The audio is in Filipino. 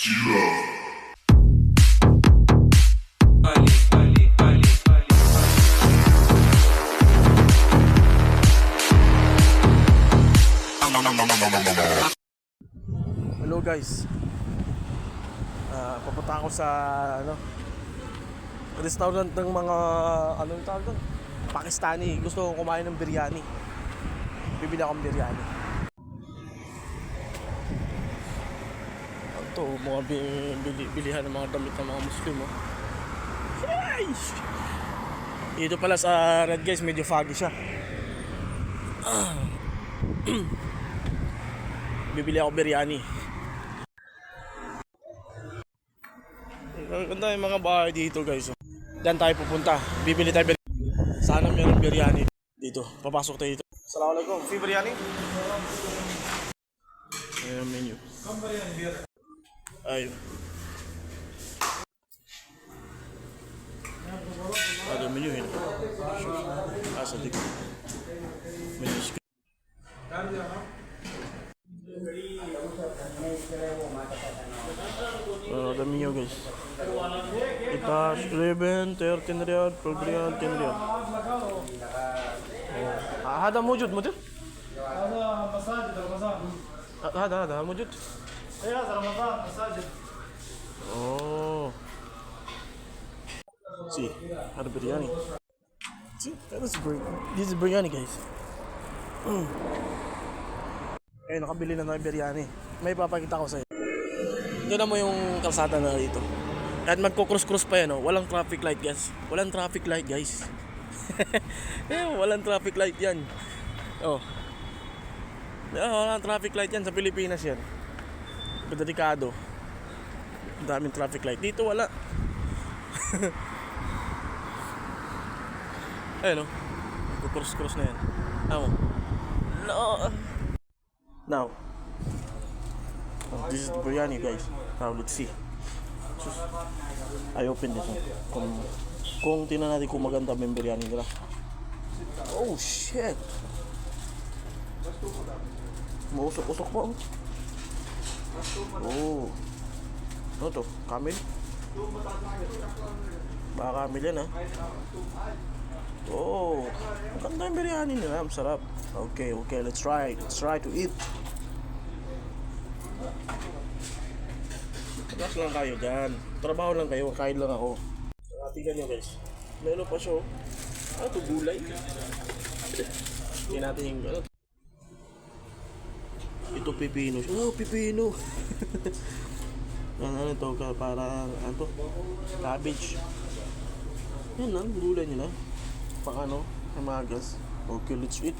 Hello guys, papunta ako sa restaurant ng mga yung tawag doon? Pakistani. Gusto ko kumain ng biryani. Bibili akong biryani. Ito, mga bilihan ng mga damit ng mga Muslim. Dito pala sa Red guys, medyo foggy siya. Bibili ako biryani. Ganda yung mga bahay dito guys. Diyan tayo pupunta. Bibili tayo biryani. Sana meron biryani dito. Papasok tayo dito. Assalamualaikum. Free biryani? Ayan ang menu. Ayun. Ada menu yun. Asa dito. Menu screen. Ada menu guys. Itas 11, 13 riyal, 12 riyal, 10 riyal. هذا موجود مدير؟ هذا مساجد رمضان. هذا موجود؟ اي هذا رمضان مساجد. Oh. See, ada biryani. See, this is biryani guys. Eh, nakabili na ng biryani. May papakita ko sa iyo. Tignan mo yung kalsada na dito. At magko-cross-cross pa yan, oh. Walang traffic light, guys. Walang traffic light, guys. Walang traffic light yan. Oh. Walang traffic light yan sa Pilipinas yan. Delikado. Ang daming traffic light. Dito wala. Ayun, oh. Magko-cross-cross na yan. Oh. No. Now, this is the biryani guys. Now let's see. I open this one. Kung tingnan natin kung maganda yung biryani nila. Oh shit. Mausok-usok pa. Oh. Ano to? Camel? Baka camel yan ha. Oh, maganda yung biryani nila. Ang sarap. Okay, let's try. Let's try to eat. Relax lang kayo dyan. Trabaho lang kayo, kain lang ako. Tingnan nyo guys. Meron pa siya. Ito gulay. Tingnan natin yung ito pipino. Oh, pipino. Ano ito? Parang ano to? Cabbage. Yan lang, gulay nila. Pang ano? Hamagas. Okay, let's eat.